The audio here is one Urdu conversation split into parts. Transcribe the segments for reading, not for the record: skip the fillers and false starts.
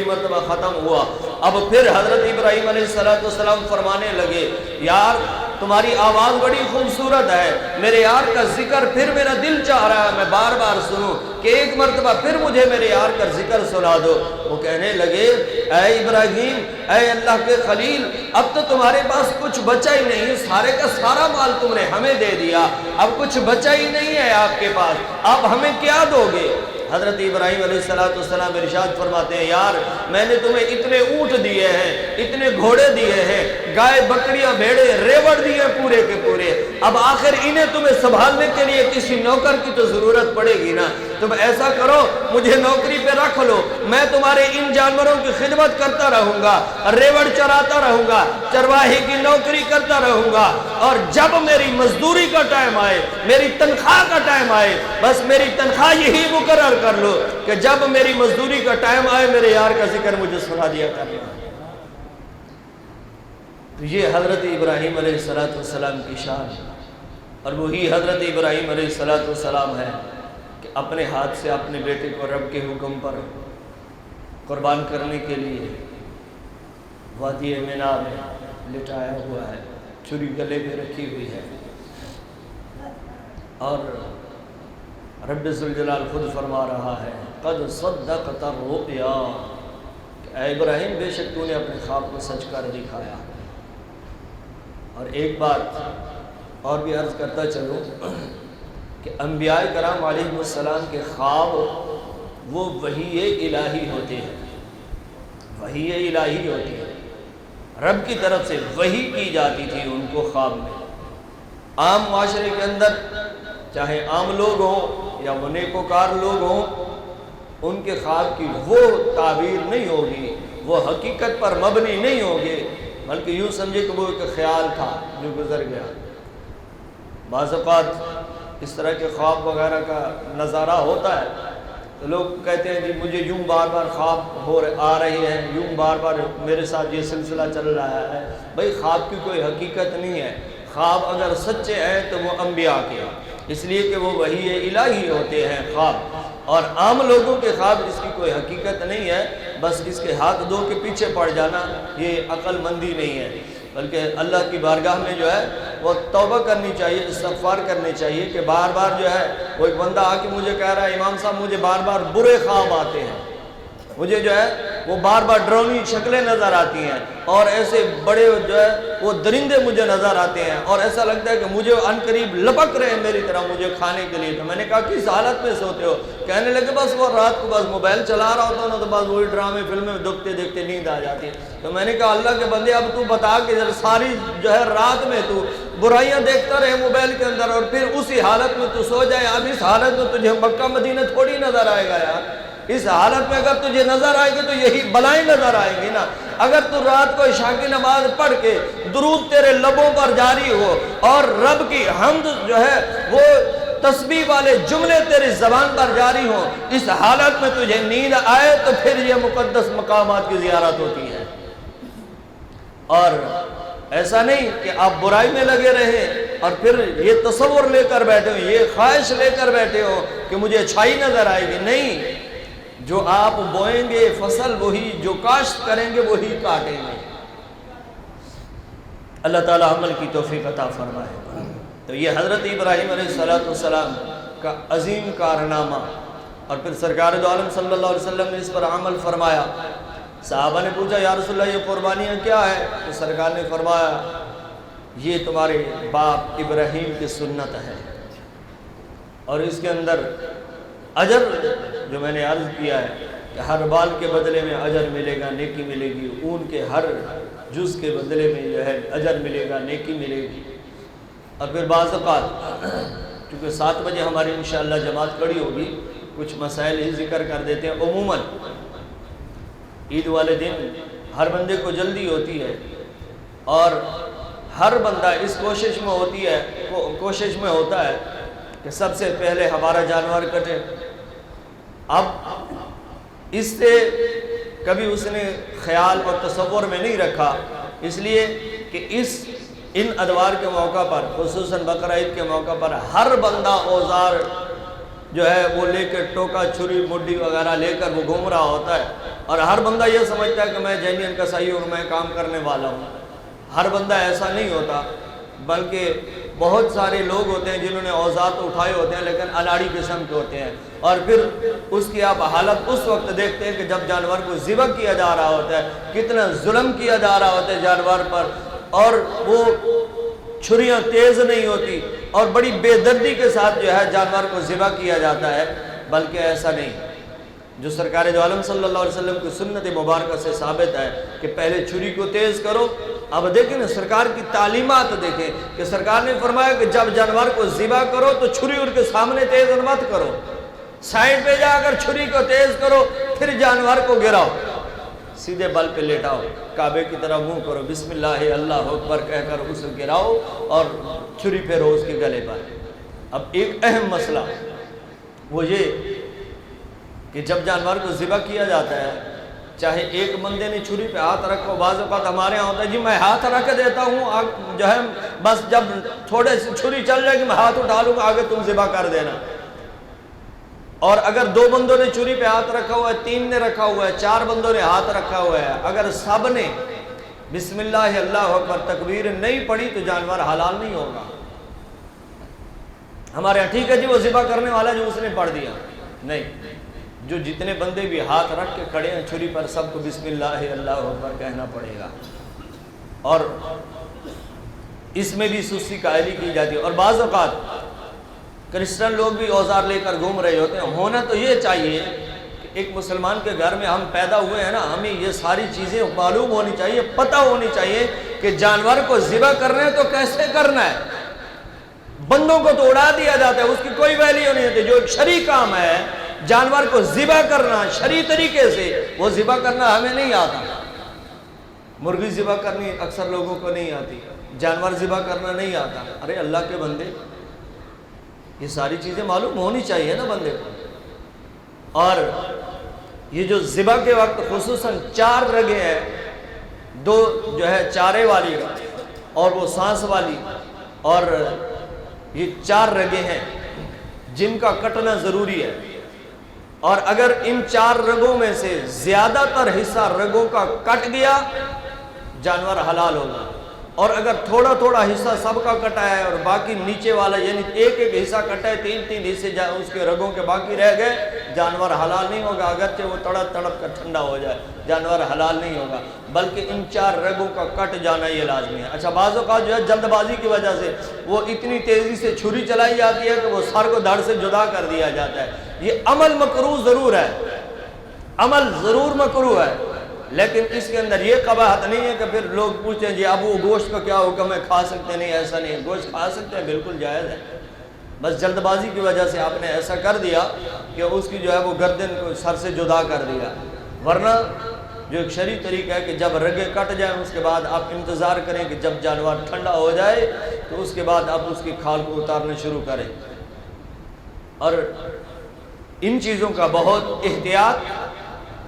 مرتبہ ختم ہوا۔ اب پھر حضرت ابراہیم علیہ السلام فرمانے لگے یار تمہاری آواز بڑی خوبصورت ہے، میرے یار کا ذکر پھر میرا دل چاہ رہا ہے میں بار بار سنوں کہ ایک مرتبہ پھر مجھے میرے یار کا ذکر سنا دو۔ وہ کہنے لگے اے ابراہیم، اے اللہ کے خلیل، اب تو تمہارے پاس کچھ بچا ہی نہیں، سارے کا سارا مال تم نے ہمیں دے دیا، اب کچھ بچا ہی نہیں ہے آپ کے پاس، اب ہمیں کیا دو گے؟ حضرت ابراہیم علیہ السلام ارشاد فرماتے ہیں یار میں نے تمہیں اتنے اونٹ دیے ہیں، اتنے گھوڑے دیے ہیں، گائے بکریاں بھیڑے ریوڑ دیے پورے کے پورے، اب آخر انہیں تمہیں سنبھالنے کے لیے کسی نوکر کی تو ضرورت پڑے گی نا، تم ایسا کرو مجھے نوکری پہ رکھ لو، میں تمہارے ان جانوروں کی خدمت کرتا رہوں گا، ریوڑ چراتا رہوں گا، چرواہی کی نوکری کرتا رہوں گا، اور جب میری مزدوری کا ٹائم آئے، میری تنخواہ کا ٹائم آئے، بس میری تنخواہ یہی مقرر کر لو کہ جب میری مزدوری کا ٹائم آئے میرے یار کا ذکر مجھے سنا دیا کرنا۔ تو یہ حضرت ابراہیم علیہ السلام کی شان، اور وہی حضرت ابراہیم علیہ السلام ہے کہ اپنے ہاتھ سے اپنے بیٹے کو رب کے حکم پر قربان کرنے کے لیے وادی مینا میں لٹایا ہوا ہے، چھری گلے پہ رکھی ہوئی ہے، اور رب ذوالجلال خود فرما رہا ہے قد صدقت الرؤیا، کہ اے ابراہیم بے شک تو نے اپنے خواب کو سچ کر دکھایا۔ اور ایک بات اور بھی عرض کرتا چلوں کہ انبیاء کرام علیہ السلام کے خواب وہ وحی الہی ہوتے ہیں، وحی الہی ہوتی ہے، رب کی طرف سے وحی کی جاتی تھی ان کو خواب میں۔ عام معاشرے کے اندر چاہے عام لوگ ہوں یا وہ نیکوکار لوگ ہوں، ان کے خواب کی وہ تعبیر نہیں ہوگی، وہ حقیقت پر مبنی نہیں ہوگی، بلکہ یوں سمجھے کہ وہ ایک خیال تھا جو گزر گیا۔ بعض اوقات اس طرح کے خواب وغیرہ کا نظارہ ہوتا ہے تو لوگ کہتے ہیں کہ مجھے یوں بار بار خواب آ رہے ہیں، یوں بار بار میرے ساتھ یہ سلسلہ چل رہا ہے۔ بھئی خواب کی کوئی حقیقت نہیں ہے، خواب اگر سچے ہیں تو وہ انبیاء کے ہیں، اس لیے کہ وہ وحی الہی ہوتے ہیں خواب، اور عام لوگوں کے خواب اس کی کوئی حقیقت نہیں ہے، بس اس کے ہاتھ دھو کے پیچھے پڑ جانا یہ عقل مندی نہیں ہے، بلکہ اللہ کی بارگاہ میں جو ہے وہ توبہ کرنی چاہیے، استغفار کرنی چاہیے کہ بار بار جو ہے وہ ایک بندہ آ کے مجھے کہہ رہا ہے امام صاحب مجھے بار بار برے خواب آتے ہیں، مجھے جو ہے وہ بار بار ڈرونی شکلیں نظر آتی ہیں، اور ایسے بڑے جو ہے وہ درندے مجھے نظر آتے ہیں، اور ایسا لگتا ہے کہ مجھے ان قریب لپک رہے ہیں میری طرح مجھے کھانے کے لیے۔ تو میں نے کہا کس حالت میں سوتے ہو؟ کہنے لگے بس وہ رات کو بس موبائل چلا رہا ہوتا نا تو بس وہی ڈرامے فلمیں دیکھتے دیکھتے نیند آ جاتی ہے۔ تو میں نے کہا اللہ کے بندے اب تو بتا کہ ساری جو ہے رات میں تو برائیاں دیکھتا رہے موبائل کے اندر اور پھر اسی حالت میں تو سو جائے، اب اس حالت میں تجھے مکہ مدینہ تھوڑی نظر آئے گا یار، اس حالت میں اگر تجھے نظر آئے گی تو یہی بلائیں نظر آئیں گی نا۔ اگر تو رات کو عشاء کی نماز پڑھ کے درود تیرے لبوں پر جاری ہو اور رب کی حمد جو ہے وہ تسبیح والے جملے تیری زبان پر جاری ہوں، اس حالت میں تجھے نیند آئے تو پھر یہ مقدس مقامات کی زیارت ہوتی ہے۔ اور ایسا نہیں کہ آپ برائی میں لگے رہیں اور پھر یہ تصور لے کر بیٹھے ہو، یہ خواہش لے کر بیٹھے ہو کہ مجھے اچھائی نظر آئے گی، نہیں، جو آپ بوئیں گے فصل وہی، جو کاشت کریں گے وہی کاٹیں گے۔ اللہ تعالی عمل کی توفیق عطا فرمائے۔ تو یہ حضرت ابراہیم علیہ السلام کا عظیم کارنامہ، اور پھر سرکار دو عالم صلی اللہ علیہ وسلم نے اس پر عمل فرمایا۔ صحابہ نے پوچھا یا رسول اللہ یہ قربانیاں کیا ہے؟ تو سرکار نے فرمایا یہ تمہارے باپ ابراہیم کی سنت ہے، اور اس کے اندر اجر جو میں نے عرض کیا ہے کہ ہر بال کے بدلے میں اجر ملے گا، نیکی ملے گی، اون کے ہر جز کے بدلے میں جو ہے اجر ملے گا، نیکی ملے گی۔ اور پھر بعض اوقات کیونکہ 7 بجے ہماری انشاءاللہ جماعت کھڑی ہوگی، کچھ مسائل ہی ذکر کر دیتے ہیں۔ عموماً عید والے دن ہر بندے کو جلدی ہوتی ہے، اور ہر بندہ اس کوشش میں ہوتا ہے کہ سب سے پہلے ہمارا جانور کٹے۔ اب اس سے کبھی اس نے خیال اور تصور میں نہیں رکھا، اس لیے کہ ان ادوار کے موقع پر، خصوصاً بقرہ عید کے موقع پر ہر بندہ اوزار جو ہے وہ لے کے ٹوکا چھری مڈی وغیرہ لے کر وہ گھوم رہا ہوتا ہے، اور ہر بندہ یہ سمجھتا ہے کہ میں جینین کسائی اور میں کام کرنے والا ہوں. ہر بندہ ایسا نہیں ہوتا، بلکہ بہت سارے لوگ ہوتے ہیں جنہوں نے اوزار تو اٹھائے ہوتے ہیں لیکن اناڑی قسم کے ہوتے ہیں. اور پھر اس کی آپ حالت اس وقت دیکھتے ہیں کہ جب جانور کو ذبح کیا جا رہا ہوتا ہے، کتنا ظلم کیا جا رہا ہوتا ہے جانور پر، اور وہ چھریاں تیز نہیں ہوتی اور بڑی بے دردی کے ساتھ جو ہے جانور کو ذبح کیا جاتا ہے. بلکہ ایسا نہیں، جو سرکار دو عالم صلی اللہ علیہ وسلم کی سنت مبارکہ سے ثابت ہے کہ پہلے چھری کو تیز کرو. اب دیکھیں نا سرکار کی تعلیمات دیکھیں کہ سرکار نے فرمایا کہ جب جانور کو ذبح کرو تو چھری ان کے سامنے تیز مت کرو، سائڈ پہ جا کر چھری کو تیز کرو، پھر جانور کو گراؤ، سیدھے بل پہ لیٹاؤ، کعبے کی طرف منہ کرو، بسم اللہ اللہ اکبر کہہ کر اسے گراؤ اور چھری پھیرو اس کے گلے پر. اب ایک اہم مسئلہ وہ یہ کہ جب جانور کو ذبح کیا جاتا ہے، چاہے ایک بندے نے چھری پہ ہاتھ رکھو، بعض اوقات ہمارے یہاں ہوتا ہے جی میں ہاتھ رکھ دیتا ہوں جو ہے بس جب تھوڑے سے چھری چل جائے گی میں ہاتھ اٹھا لوں گا، آگے تم ذبح کر دینا. اور اگر 2 بندوں نے چھری پہ ہاتھ رکھا ہوا ہے، 3 نے رکھا ہوا ہے، 4 بندوں نے ہاتھ رکھا ہوا ہے، اگر سب نے بسم اللہ اللہ اکبر تکبیر نہیں پڑھی تو جانور حلال نہیں ہوگا. ہمارے یہاں ٹھیک ہے جی وہ ذبح کرنے والا جو اس نے پڑھ دیا، نہیں، جو جتنے بندے بھی ہاتھ رکھ کے کھڑے ہیں چھری پر سب کو بسم اللہ اللہ اکبر کہنا پڑے گا. اور اس میں بھی سستی قائلی کی جاتی ہے. اور بعض اوقات کرسچن لوگ بھی اوزار لے کر گھوم رہے ہوتے ہیں. ہونا تو یہ چاہیے کہ ایک مسلمان کے گھر میں ہم پیدا ہوئے ہیں نا، ہمیں یہ ساری چیزیں معلوم ہونی چاہیے، پتہ ہونی چاہیے کہ جانور کو ذبح کرنا ہے تو کیسے کرنا ہے. بندوں کو تو اڑا دیا جاتا ہے، اس کی کوئی ویلیو نہیں ہوتی. جو ایک شرعی کام ہے جانور کو ذبح کرنا شرعی طریقے سے، وہ ذبح کرنا ہمیں نہیں آتا. مرغی ذبح کرنی اکثر لوگوں کو نہیں آتی، جانور ذبح کرنا نہیں آتا. ارے اللہ کے بندے، یہ ساری چیزیں معلوم ہونی چاہیے نا بندے کو. اور یہ جو ذبح کے وقت خصوصاً 4 رگیں ہیں، 2 جو ہے چارے والی اور وہ سانس والی، اور یہ 4 رگیں ہیں جن کا کٹنا ضروری ہے. اور اگر ان 4 رگوں میں سے زیادہ تر حصہ رگوں کا کٹ گیا جانور حلال ہوگا. اور اگر تھوڑا تھوڑا حصہ سب کا کٹا ہے اور باقی نیچے والا یعنی ایک حصہ کٹا ہے، 3 حصے اس کے رگوں کے باقی رہ گئے، جانور حلال نہیں ہوگا. اگرچہ وہ تڑپ تڑپ کر ٹھنڈا ہو جائے جانور حلال نہیں ہوگا، بلکہ ان 4 رگوں کا کٹ جانا یہ لازمی ہے. اچھا بعض اوقات جو ہے جلد بازی کی وجہ سے وہ اتنی تیزی سے چھری چلائی جاتی ہے کہ وہ سر کو دھڑ سے جدا کر دیا جاتا ہے. یہ عمل مکروہ ضرور ہے، عمل ضرور مکروہ ہے، لیکن اس کے اندر یہ قباحت نہیں ہے کہ پھر لوگ پوچھتے ہیں جی اب وہ گوشت کا کیا حکم ہے، کھا سکتے نہیں؟ ایسا نہیں ہے، گوشت کھا سکتے ہیں، بالکل جائز ہے. بس جلد بازی کی وجہ سے آپ نے ایسا کر دیا کہ اس کی جو ہے وہ گردن کو سر سے جدا کر دیا. ورنہ جو ایک شرعی طریقہ ہے کہ جب رگیں کٹ جائیں اس کے بعد آپ انتظار کریں کہ جب جانور ٹھنڈا ہو جائے تو اس کے بعد آپ اس کی کھال کو اتارنا شروع کریں. اور ان چیزوں کا بہت احتیاط،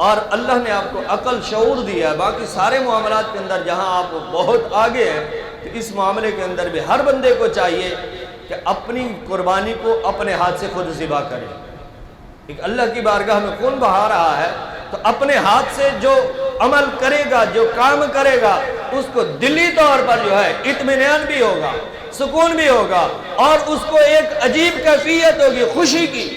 اور اللہ نے آپ کو عقل شعور دیا ہے. باقی سارے معاملات کے اندر جہاں آپ بہت آگے ہیں، تو اس معاملے کے اندر بھی ہر بندے کو چاہیے کہ اپنی قربانی کو اپنے ہاتھ سے خود ذبح کرے. ایک اللہ کی بارگاہ میں خون بہا رہا ہے تو اپنے ہاتھ سے جو عمل کرے گا، جو کام کرے گا، اس کو دلی طور پر جو ہے اطمینان بھی ہوگا، سکون بھی ہوگا، اور اس کو ایک عجیب کیفیت ہوگی خوشی کی.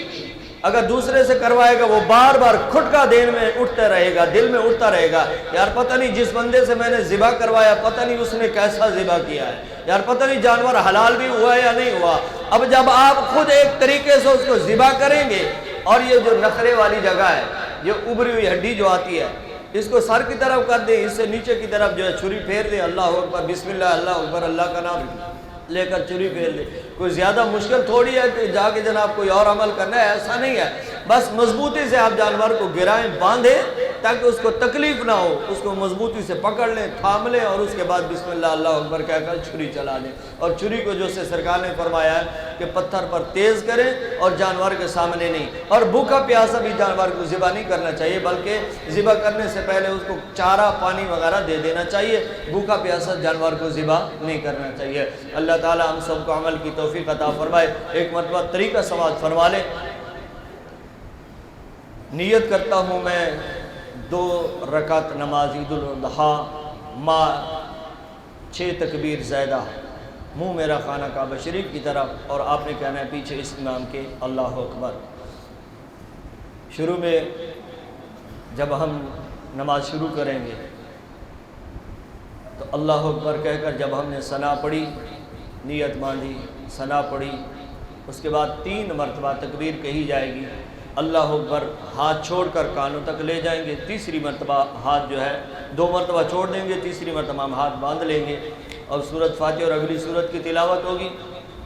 اگر دوسرے سے کروائے گا وہ بار بار کھٹکا دین میں اٹھتا رہے گا، دل میں اٹھتا رہے گا، یار پتہ نہیں جس بندے سے میں نے ذبح کروایا پتہ نہیں اس نے کیسا ذبح کیا ہے، یار پتہ نہیں جانور حلال بھی ہوا ہے یا نہیں ہوا. اب جب آپ خود ایک طریقے سے اس کو ذبح کریں گے، اور یہ جو نخرے والی جگہ ہے، یہ ابری ہوئی ہڈی جو آتی ہے، اس کو سر کی طرف کر دیں، اس سے نیچے کی طرف جو ہے چھری پھیر دیں، اللہ اکبر بسم اللہ اللہ اکبر، اللہ کا نام لے کر چھری پھیر دیں. کوئی زیادہ مشکل تھوڑی ہے کہ جا کے جناب کوئی اور عمل کرنا ہے، ایسا نہیں ہے. بس مضبوطی سے آپ جانور کو گرائیں، باندھیں تاکہ اس کو تکلیف نہ ہو، اس کو مضبوطی سے پکڑ لیں، تھام لیں، اور اس کے بعد بسم اللہ اللہ اکبر کہہ کر چھری چلا دیں. اور چھری کو جو سے سرکار نے فرمایا ہے کہ پتھر پر تیز کریں اور جانور کے سامنے نہیں. اور بھوکا پیاسا بھی جانور کو ذبح نہیں کرنا چاہیے، بلکہ ذبح کرنے سے پہلے اس کو چارہ پانی وغیرہ دے دینا چاہیے. بھوکا پیاسا جانور کو ذبح نہیں کرنا چاہیے. اللہ تعالی ہم سب کو عمل کی توفیق عطا فرمائے. ایک مرتبہ طریقہ سماعت فرما لیں. نیت کرتا ہوں میں 2 رکعت نماز عید الاضحیٰ ما 6 تکبیر زیادہ، منہ میرا خانہ کعبہ شریف کی طرف، اور آپ نے کہنا ہے پیچھے اس امام کے اللہ اکبر۔ شروع میں جب ہم نماز شروع کریں گے تو اللہ اکبر کہہ کر جب ہم نے ثنا پڑھی، نیت باندھی، ثنا پڑھی، اس کے بعد 3 مرتبہ تکبیر کہی جائے گی، اللہ اکبر ہاتھ چھوڑ کر کانوں تک لے جائیں گے، تیسری مرتبہ ہاتھ جو ہے 2 مرتبہ چھوڑ دیں گے، تیسری مرتبہ ہم ہاتھ باندھ لیں گے اور سورۃ فاتحہ اور اگلی سورت کی تلاوت ہوگی،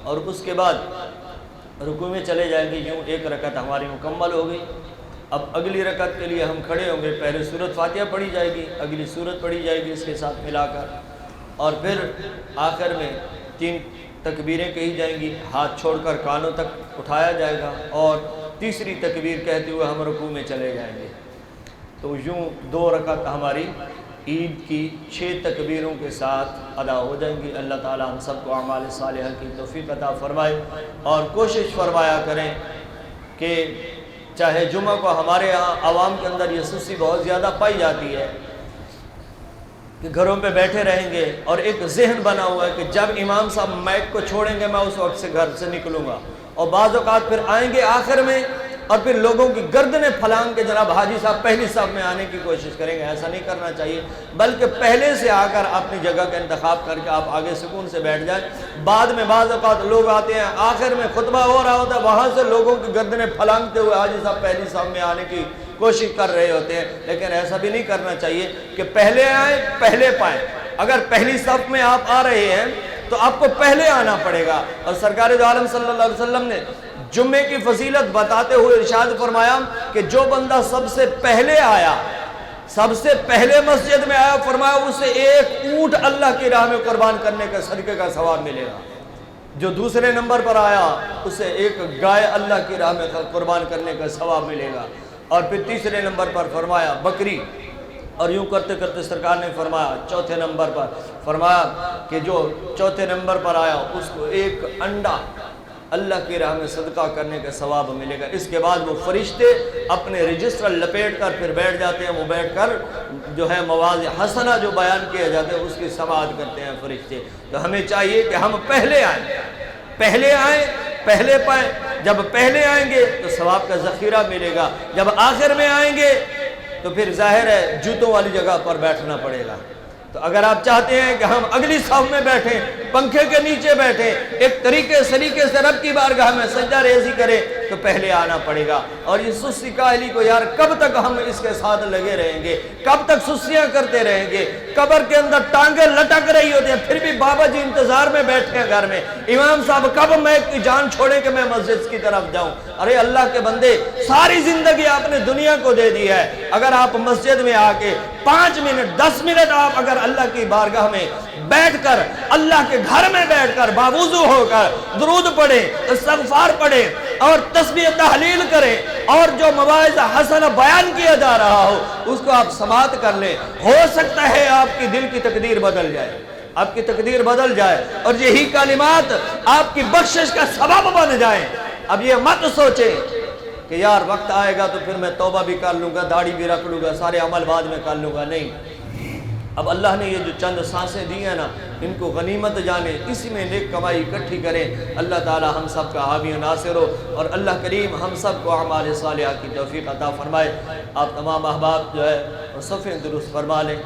اور اس کے بعد رکوع میں چلے جائیں گے۔ یوں 1 رکعت ہماری مکمل ہو گئی۔ اب اگلی رکعت کے لیے ہم کھڑے ہوں گے، پہلے سورۃ فاتحہ پڑھی جائے گی، اگلی سورت پڑھی جائے گی اس کے ساتھ ملا کر، اور پھر آخر میں 3 تکبیریں کہی جائیں گی، ہاتھ چھوڑ کر کانوں تک اٹھایا جائے گا، اور تیسری تکبیر کہتے ہوئے ہم رکوع میں چلے جائیں گے۔ تو یوں 2 رکعت ہماری عید کی 6 تکبیروں کے ساتھ ادا ہو جائیں گی۔ اللہ تعالی ہم سب کو اعمال صالحہ کی توفیق عطا فرمائے، اور کوشش فرمایا کریں کہ چاہے جمعہ کو ہمارے ہاں عوام کے اندر یہ سستی بہت زیادہ پائی جاتی ہے کہ گھروں پہ بیٹھے رہیں گے، اور ایک ذہن بنا ہوا ہے کہ جب امام صاحب مائک کو چھوڑیں گے میں اس وقت سے گھر سے نکلوں گا، اور بعض اوقات پھر آئیں گے آخر میں اور پھر لوگوں کی گردنیں پھلانگ کے جناب حاجی صاحب پہلی صف میں آنے کی کوشش کریں گے۔ ایسا نہیں کرنا چاہیے، بلکہ پہلے سے آ کر اپنی جگہ کا انتخاب کر کے آپ آگے سکون سے بیٹھ جائیں۔ بعد میں بعض اوقات لوگ آتے ہیں، آخر میں خطبہ ہو رہا ہوتا ہے، وہاں سے لوگوں کی گردنیں پھلانگتے ہوئے حاجی صاحب پہلی صف میں آنے کی کوشش کر رہے ہوتے ہیں، لیکن ایسا بھی نہیں کرنا چاہیے کہ پہلے آئیں پہلے پائیں۔ اگر پہلی صف میں آپ آ رہے ہیں تو آپ کو پہلے آنا پڑے گا، اور سرکار دو عالم صلی اللہ علیہ وسلم نے جمعے کی فضیلت بتاتے ہوئے ارشاد فرمایا کہ جو بندہ سب سے پہلے آیا، سب سے پہلے مسجد میں آیا، فرمایا اسے 1 اونٹ اللہ کی راہ میں قربان کرنے کا صدقے کا ثواب ملے گا۔ جو دوسرے نمبر پر آیا اسے 1 گائے اللہ کی راہ میں قربان کرنے کا ثواب ملے گا، اور پھر تیسرے نمبر پر فرمایا بکری، اور یوں کرتے کرتے سرکار نے فرمایا چوتھے نمبر پر فرمایا کہ جو چوتھے نمبر پر آیا اس کو 1 انڈا اللہ کی راہ میں صدقہ کرنے کا ثواب ملے گا۔ اس کے بعد وہ فرشتے اپنے رجسٹر لپیٹ کر پھر بیٹھ جاتے ہیں، وہ بیٹھ کر جو ہے مواز حسنہ جو بیان کیا جاتا ہے اس کی سماعت کرتے ہیں فرشتے۔ تو ہمیں چاہیے کہ ہم پہلے آئیں، پہلے آئیں پہلے پائیں۔ جب پہلے آئیں گے تو ثواب کا ذخیرہ ملے گا، جب آخر میں آئیں گے تو پھر ظاہر ہے جوتوں والی جگہ پر بیٹھنا پڑے گا۔ تو اگر آپ چاہتے ہیں کہ ہم اگلی صف میں بیٹھیں، پنکھے کے نیچے بیٹھیں، ایک طریقے سے رب کی بارگاہ میں سجدہ ریزی کریں، تو پہلے آنا پڑے گا۔ اور یہ سستی کاہلی کو یار کب تک ہم اس کے ساتھ لگے رہیں گے، کب تک سستیاں کرتے رہیں گے؟ قبر کے اندر ٹانگیں لٹک رہی ہوتی ہیں، پھر بھی بابا جی انتظار میں بیٹھے ہیں گھر میں، امام صاحب کب میں کی جان چھوڑے کہ میں مسجد کی طرف جاؤں۔ ارے اللہ کے بندے، ساری زندگی آپ نے دنیا کو دے دی ہے، اگر آپ مسجد میں آ کے 5 منٹ 10 منٹ آپ اگر اللہ کی بارگاہ میں بیٹھ کر، اللہ کے گھر میں بیٹھ کر باوضو ہو کر درود پڑھیں، استغفار پڑھیں اور تسبیح تحلیل کریں، اور جو مواعظ حسنہ بیان کیا جا رہا ہو اس کو آپ سماعت کر لیں، ہو سکتا ہے آپ کی دل کی تقدیر بدل جائے، آپ کی تقدیر بدل جائے، اور یہی کلمات آپ کی بخشش کا سبب بن جائیں۔ اب یہ مت سوچیں کہ یار وقت آئے گا تو پھر میں توبہ بھی کر لوں گا، داڑھی بھی رکھ لوں گا، سارے عمل بعد میں کر لوں گا۔ نہیں، اب اللہ نے یہ جو چند سانسیں دی ہیں نا، ان کو غنیمت جانیں، اسی میں نیک کمائی اکٹھی کریں۔ اللہ تعالی ہم سب کا حامی و ناصر ہو، اور اللہ کریم ہم سب کو اعمال صالحہ کی توفیق عطا فرمائے۔ آپ تمام احباب جو ہے صفیں درست فرما لیں۔